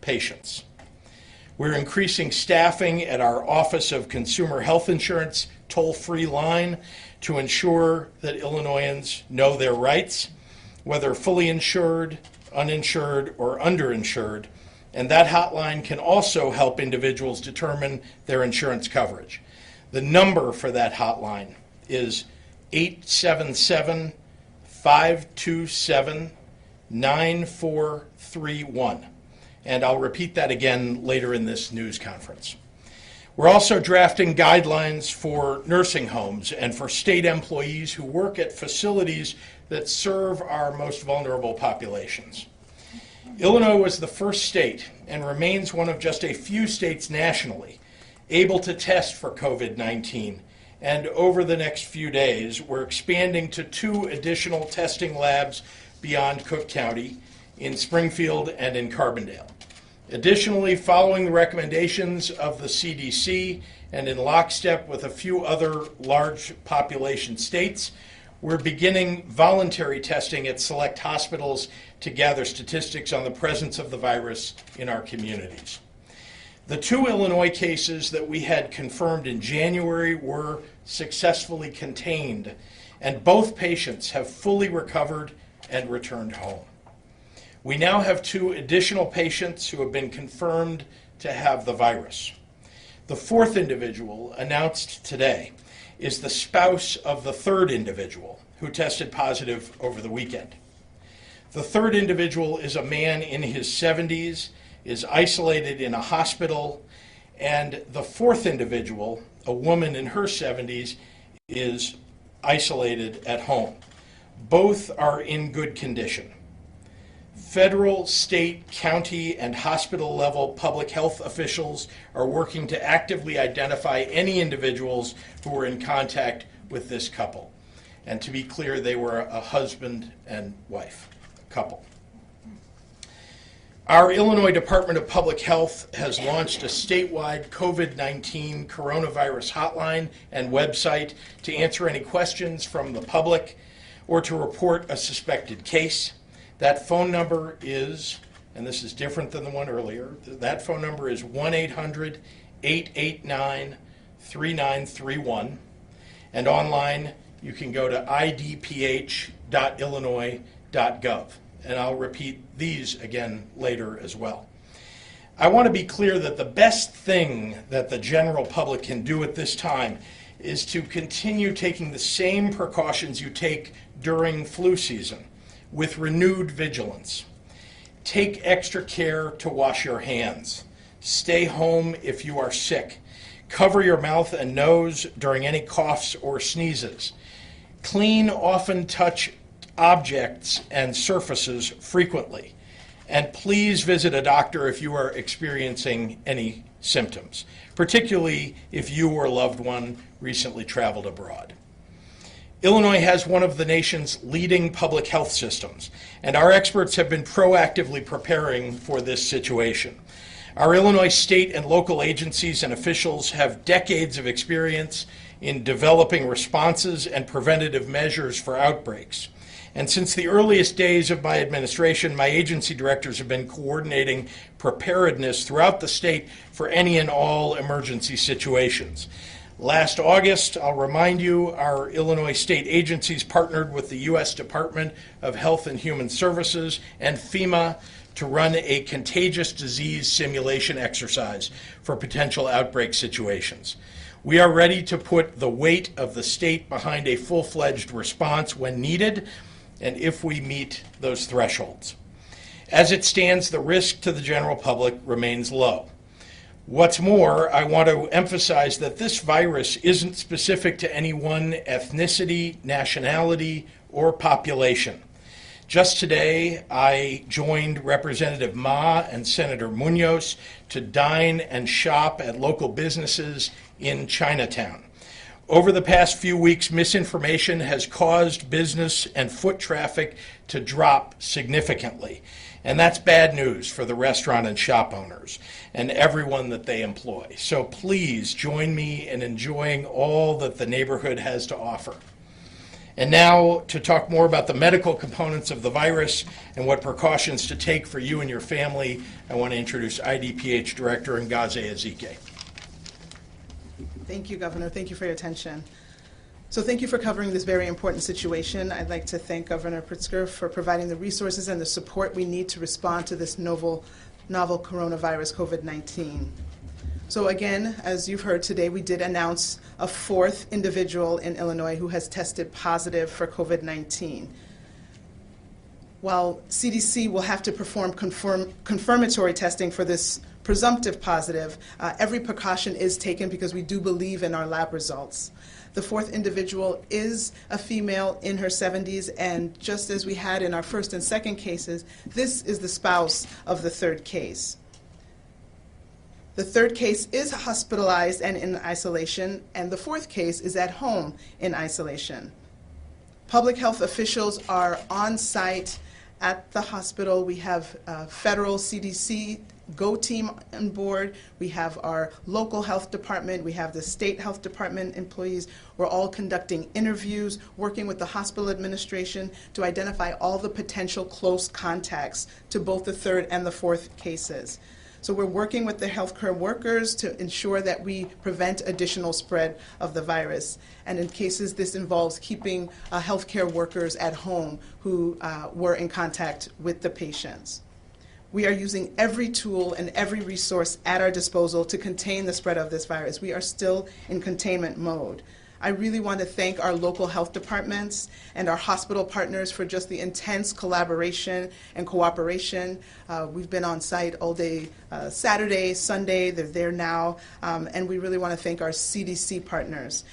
patients. We're increasing staffing at our Office of Consumer Health Insurance toll-free line to ensure that Illinoisans know their rights, whether fully insured, uninsured, or underinsured, and that hotline can also help individuals determine their insurance coverage. The number for that hotline is 877-527-9431. And I'll repeat that again later in this news conference. We're also drafting guidelines for nursing homes and for state employees who work at facilities that serve our most vulnerable populations. Illinois was the first state and remains one of just a few states nationally able to test for COVID-19. And over the next few days, we're expanding to 2 additional testing labs beyond Cook County in Springfield and in Carbondale. Additionally, following the recommendations of the CDC and in lockstep with a few other large population states, we're beginning voluntary testing at select hospitals to gather statistics on the presence of the virus in our communities. The 2 Illinois cases that we had confirmed in January were successfully contained, and both patients have fully recovered and returned home. We now have 2 additional patients who have been confirmed to have the virus. The 4th individual announced today is the spouse of the 3rd individual who tested positive over the weekend. The 3rd individual is a man in his 70s, is isolated in a hospital, and the 4th individual, a woman in her 70s, is isolated at home. Both are in good condition. Federal, state, county, and hospital level public health officials are working to actively identify any individuals who were in contact with this couple. And to be clear, they were a husband and wife couple. Our Illinois Department of Public Health has launched a statewide COVID-19 coronavirus hotline and website to answer any questions from the public or to report a suspected case. That phone number is, and this is different than the one earlier, that phone number is 1-800-889-3931. And online, you can go to idph.illinois.gov. And I'll repeat these again later as well. I want to be clear that the best thing that the general public can do at this time is to continue taking the same precautions you take during flu season, with renewed vigilance. Take extra care to wash your hands. Stay home if you are sick. Cover your mouth and nose during any coughs or sneezes. Clean, often touch objects and surfaces frequently. And please visit a doctor if you are experiencing any symptoms, particularly if you or a loved one recently traveled abroad. Illinois has one of the nation's leading public health systems, and our experts have been proactively preparing for this situation. Our Illinois state and local agencies and officials have decades of experience in developing responses and preventative measures for outbreaks. And since the earliest days of my administration, my agency directors have been coordinating preparedness throughout the state for any and all emergency situations. Last August, I'll remind you, our Illinois state agencies partnered with the U.S. Department of Health and Human Services and FEMA to run a contagious disease simulation exercise for potential outbreak situations. We are ready to put the weight of the state behind a full-fledged response when needed and if we meet those thresholds. As it stands, the risk to the general public remains low. What's more, I want to emphasize that this virus isn't specific to any one ethnicity, nationality, or population. Just today, I joined Representative Ma and Senator Munoz to dine and shop at local businesses in Chinatown. Over the past few weeks, misinformation has caused business and foot traffic to drop significantly. And that's bad news for the restaurant and shop owners and everyone that they employ. So please join me in enjoying all that the neighborhood has to offer. And now to talk more about the medical components of the virus and what precautions to take for you and your family, I want to introduce IDPH Director Ngozi Ezike. Thank you, Governor. Thank you for your attention. So thank you for covering this very important situation. I'd like to thank Governor Pritzker for providing the resources and the support we need to respond to this novel coronavirus, COVID-19. So again, as you've heard today, we did announce a fourth individual in Illinois who has tested positive for COVID-19. While CDC will have to perform confirmatory testing for this presumptive positive, every precaution is taken because we do believe in our lab results. The fourth individual is a female in her 70s, and just as we had in our first and second cases, this is the spouse of the third case. The third case is hospitalized and in isolation, and the fourth case is at home in isolation. Public health officials are on site at the hospital. We have federal CDC GO team on board. We have our local health department. We have the state health department employees. We're all conducting interviews, working with the hospital administration to identify all the potential close contacts to both the third and the fourth cases. So we're working with the healthcare workers to ensure that we prevent additional spread of the virus. And in cases this involves keeping healthcare workers at home who were in contact with the patients. We are using every tool and every resource at our disposal to contain the spread of this virus. We are still in containment mode. I really want to thank our local health departments and our hospital partners for just the intense collaboration and cooperation. We've been on site all day Saturday, Sunday, they're there now, and we really want to thank our CDC partners.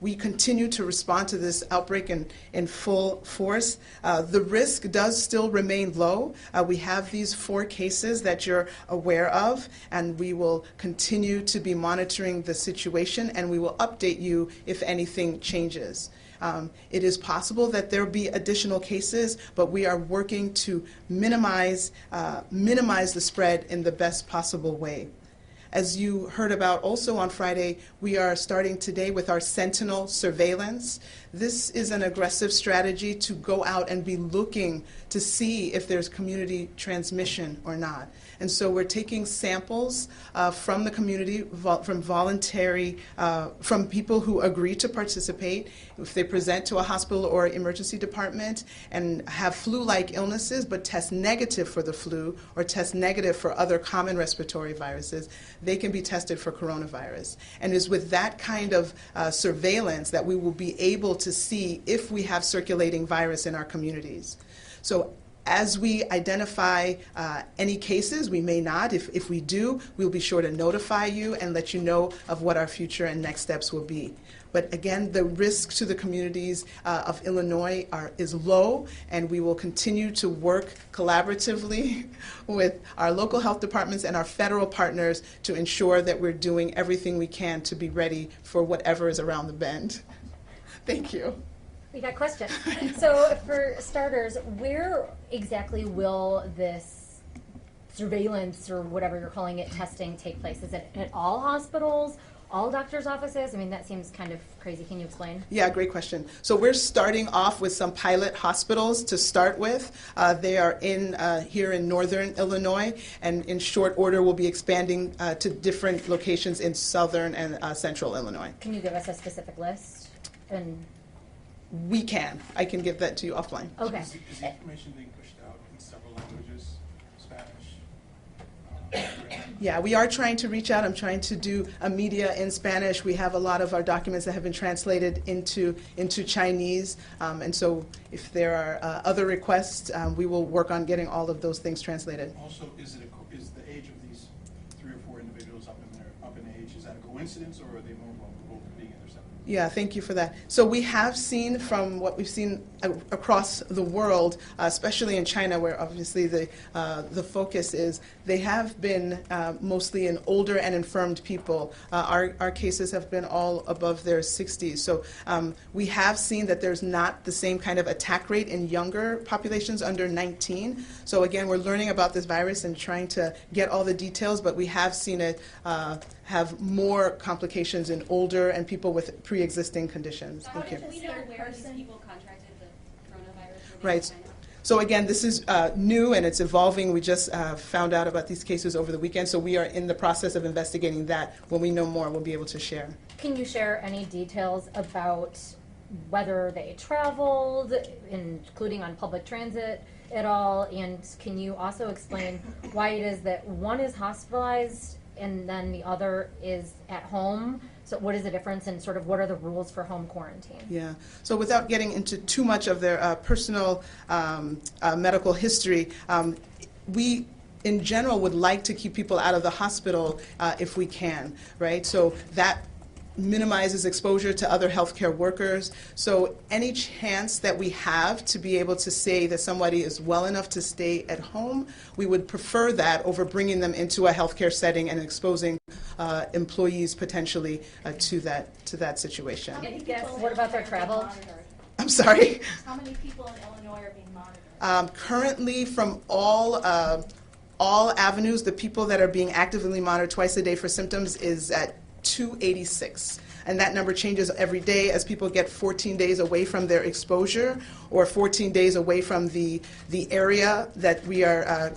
We continue to respond to this outbreak in full force. The risk does still remain low. We have these 4 cases that you're aware of, and we will continue to be monitoring the situation, and we will update you if anything changes. It is possible that there will be additional cases, but we are working to minimize the spread in the best possible way. As you heard about also on Friday, we are starting today with our Sentinel surveillance. This is an aggressive strategy to go out and be looking to see if there's community transmission or not. And so we're taking samples from the community, from people who agree to participate. If they present to a hospital or emergency department and have flu-like illnesses but test negative for the flu or test negative for other common respiratory viruses, they can be tested for coronavirus. And it's with that kind of surveillance that we will be able to see if we have circulating virus in our communities. So as we identify any cases, we may not. If we do, we'll be sure to notify you and let you know of what our future and next steps will be. But again, the risk to the communities of Illinois is low, and we will continue to work collaboratively with our local health departments and our federal partners to ensure that we're doing everything we can to be ready for whatever is around the bend. Thank you. We got questions. So for starters, where exactly will this surveillance or whatever you're calling it testing take place? Is it at all hospitals, all doctors' offices? I mean, that seems kind of crazy. Can you explain? Yeah, great question. So we're starting off with some pilot hospitals to start with. They are here in northern Illinois, and in short order we'll be expanding to different locations in southern and central Illinois. Can you give us a specific list? And we can. I can give that to you offline. okay. Is the information being pushed out in several languages? Spanish? Yeah, we are trying to reach out. I'm trying to do a media in Spanish. We have a lot of our documents that have been translated into Chinese. And so if there are other requests, we will work on getting all of those things translated. Also, is the age of these 3 or 4 individuals up in age, is that a coincidence, or are they more vulnerable to being intercepted? Yeah, thank you for that. So we have seen from what we've seen across the world, especially in China, where obviously the focus is, they have been mostly in older and infirmed people. Our cases have been all above their 60s. So we have seen that there's not the same kind of attack rate in younger populations under 19. So again, we're learning about this virus and trying to get all the details, but we have seen it have more complications in older and people with pre-existing conditions. So how Thank you. did we know where these people contracted the coronavirus? Were they Right. China? So again, this is new and it's evolving. We just found out about these cases over the weekend, so we are in the process of investigating that. When we know more, we'll be able to share. Can you share any details about whether they traveled, including on public transit at all? And can you also explain why it is that one is hospitalized and then the other is at home? So what is the difference, and sort of what are the rules for home quarantine? Yeah. So without getting into too much of their personal medical history, we in general would like to keep people out of the hospital if we can, right? So that minimizes exposure to other healthcare workers. So any chance that we have to be able to say that somebody is well enough to stay at home, we would prefer that over bringing them into a healthcare setting and exposing employees potentially to that situation. What about their travel? I'm sorry. How many people in Illinois are being monitored? Currently, from all avenues, the people that are being actively monitored twice a day for symptoms is at 286. And that number changes every day as people get 14 days away from their exposure or 14 days away from the area that we are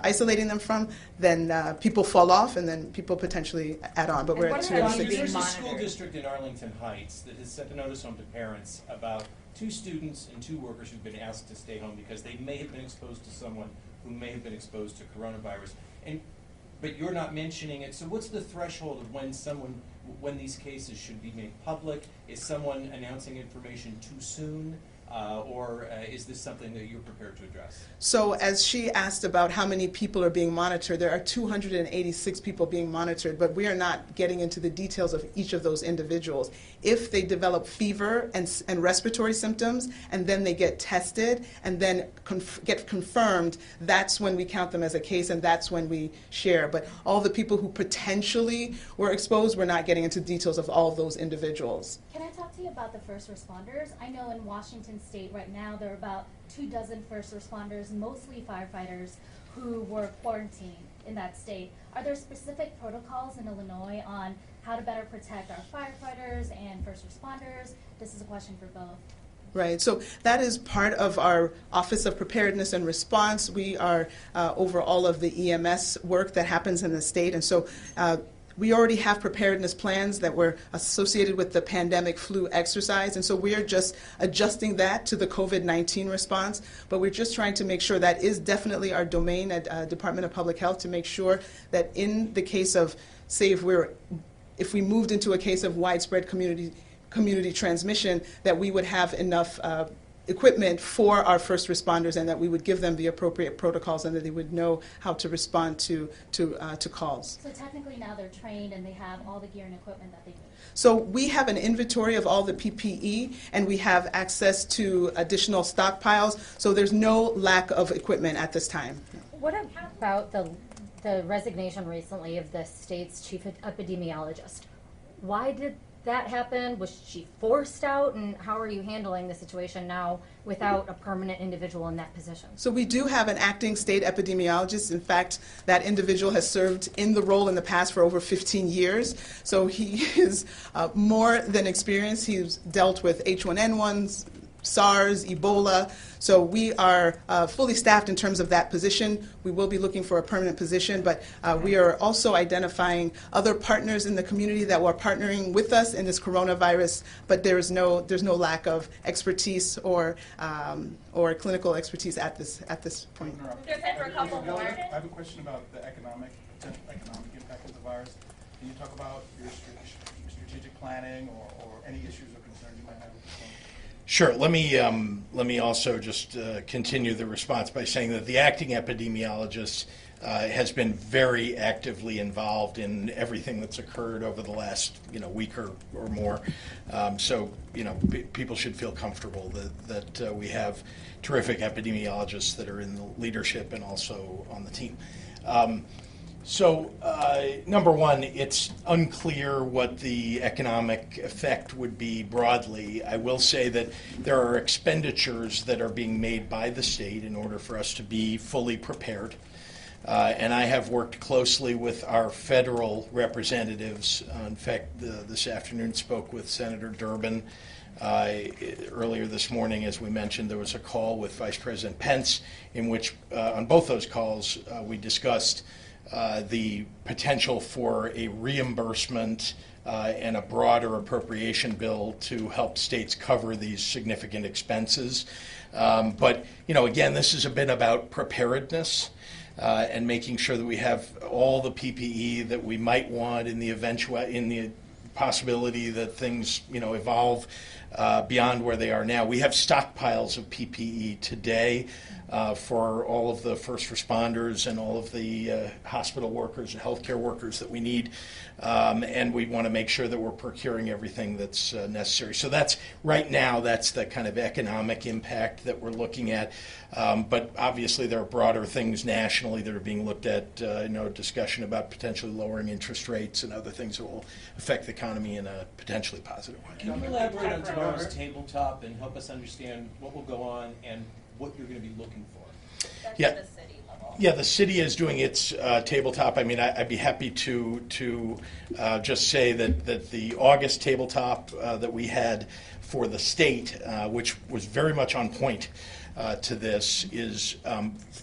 isolating them from. Then people fall off, and then people potentially add on. But we're at what about 286. There's a monitored? school district in Arlington Heights that has sent a notice home to parents about 2 students and 2 workers who've been asked to stay home because they may have been exposed to someone who may have been exposed to coronavirus. But you're not mentioning it, so what's the threshold of when these cases should be made public? Is someone announcing information too soon? Or is this something that you're prepared to address? So as she asked about how many people are being monitored, there are 286 people being monitored, but we are not getting into the details of each of those individuals. If they develop fever and respiratory symptoms, and then they get tested, and then get confirmed, that's when we count them as a case, and that's when we share. But all the people who potentially were exposed, we're not getting into details of all of those individuals. Can I talk to you about the first responders? I know in Washington State right now there are about 24 first responders, mostly firefighters, who were quarantined in that state. Are there specific protocols in Illinois on how to better protect our firefighters and first responders? This is a question for both. Right, so that is part of our Office of Preparedness and Response. We are over all of the EMS work that happens in the state, and so we already have preparedness plans that were associated with the pandemic flu exercise, and so we are just adjusting that to the COVID-19 response, but we're just trying to make sure that is definitely our domain at Department of Public Health, to make sure that in the case of, say, if we moved into a case of widespread community transmission, that we would have enough equipment for our first responders, and that we would give them the appropriate protocols, and that they would know how to respond to calls. So technically now they're trained and they have all the gear and equipment that they need. So we have an inventory of all the PPE, and we have access to additional stockpiles, so there's no lack of equipment at this time. What about the resignation recently of the state's chief epidemiologist? Why did that happen? Was she forced out, and how are you handling the situation now without a permanent individual in that position? So we do have an acting state epidemiologist. In fact, that individual has served in the role in the past for over 15 years. So he is more than experienced. He's dealt with H1N1s, SARS, Ebola. So we are fully staffed in terms of that position. We will be looking for a permanent position, but we are also identifying other partners in the community that were partnering with us in this coronavirus, but there's no lack of expertise or clinical expertise at this point. There's time for a couple more. I have a question about the potential economic impact of the virus. Can you talk about your strategic planning or any issues or concerns you might have with this one? Sure. Let me also just continue the response by saying that the acting epidemiologist has been very actively involved in everything that's occurred over the last week or more. So people should feel comfortable that we have terrific epidemiologists that are in the leadership and also on the team. So, number one, it's unclear what the economic effect would be broadly. I will say that there are expenditures that are being made by the state in order for us to be fully prepared. And I have worked closely with our federal representatives. In fact, this afternoon spoke with Senator Durbin. Earlier this morning, as we mentioned, there was a call with Vice President Pence in which, on both those calls, we discussed the potential for a reimbursement and a broader appropriation bill to help states cover these significant expenses. But, again, this has been about preparedness and making sure that we have all the PPE that we might want in the possibility that things, evolve beyond where they are now. We have stockpiles of PPE today for all of the first responders and all of the hospital workers and healthcare workers that we need. And we want to make sure that we're procuring everything that's necessary. So that's the kind of economic impact that we're looking at. But obviously there are broader things nationally that are being looked at, discussion about potentially lowering interest rates and other things that will affect the economy in a potentially positive way. Can you elaborate on tomorrow's tabletop and help us understand what will go on and what you're going to be looking for? That's Yeah. at the city level. Yeah, the city is doing its tabletop. I mean, I'd be happy to just say that the August tabletop that we had for the state, which was very much on point to this, is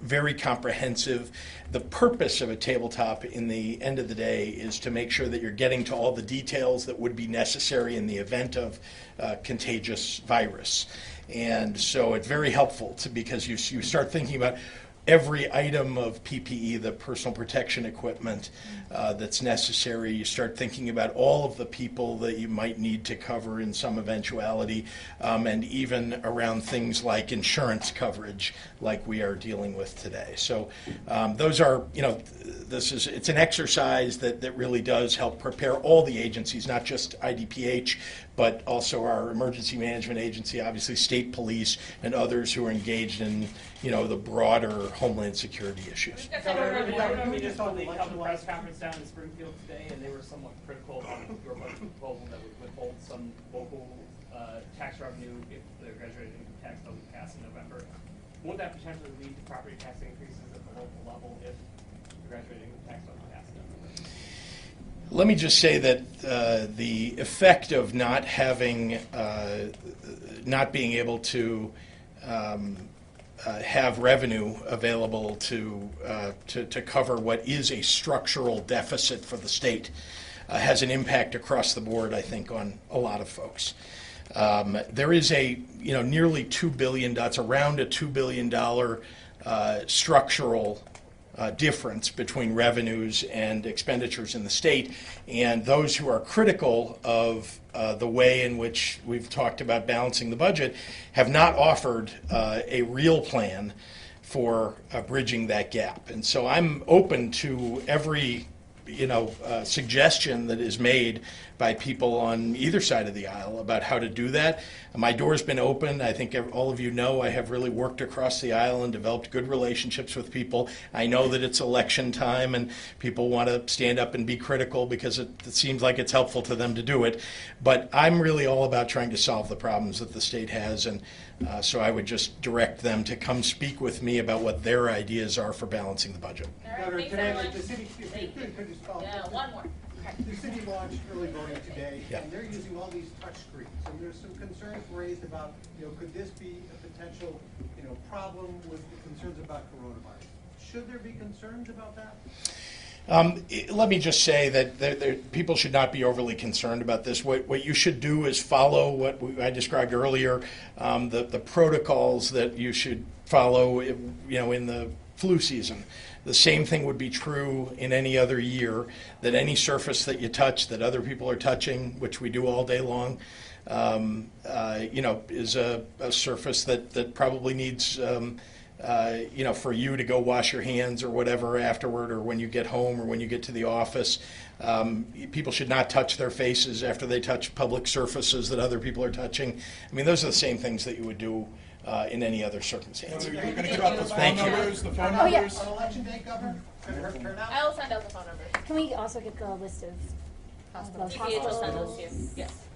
very comprehensive. The purpose of a tabletop in the end of the day is to make sure that you're getting to all the details that would be necessary in the event of contagious virus. And so it's very helpful because you start thinking about every item of PPE, the personal protection equipment that's necessary. You start thinking about all of the people that you might need to cover in some eventuality, and even around things like insurance coverage like we are dealing with today. So those are, it's an exercise that really does help prepare all the agencies, not just IDPH, but also our emergency management agency, obviously state police, and others who are engaged in, the broader homeland security issues. We just held a press conference down in Springfield today, and they were somewhat critical about your budget proposal that would withhold some local tax revenue if the graduated income tax doesn't pass in November. Won't that potentially lead to property tax increases at the local level if the graduated income tax doesn't pass in November? Let me just say that the effect of not being able to have revenue available to cover what is a structural deficit for the state has an impact across the board, I think, on a lot of folks. There is nearly $2 billion, that's around a $2 billion structural difference between revenues and expenditures in the state, and those who are critical of the way in which we've talked about balancing the budget have not offered a real plan for bridging that gap. And so I'm open to every suggestion that is made by people on either side of the aisle about how to do that. My door's been open. I think all of you know I have really worked across the aisle and developed good relationships with people. I know that it's election time and people want to stand up and be critical because it seems like it's helpful to them to do it. But I'm really all about trying to solve the problems that the state has, and so I would just direct them to come speak with me about what their ideas are for balancing the budget. All right, thanks, everyone. The city, Yeah, one more. the city launched early voting today, Yeah. and they're using all these touch screens. And there's some concerns raised about, could this be a potential, problem with the concerns about coronavirus? Should there be concerns about that? Let me just say that people should not be overly concerned about this. What you should do is follow what I described earlier, the protocols that you should follow, in the flu season. The same thing would be true in any other year, that any surface that you touch that other people are touching, which we do all day long, is a surface that probably needs for you to go wash your hands or whatever afterward, or when you get home or when you get to the office. People should not touch their faces after they touch public surfaces that other people are touching. I mean, those are the same things that you would do in any other circumstance. You're going to give out those phone Thank you. numbers, the phone Oh, yeah. numbers? On election day, Governor? Could it hurt turnout? I'll send out the phone numbers. Can we also get the list of PPH will send those to you. Yes.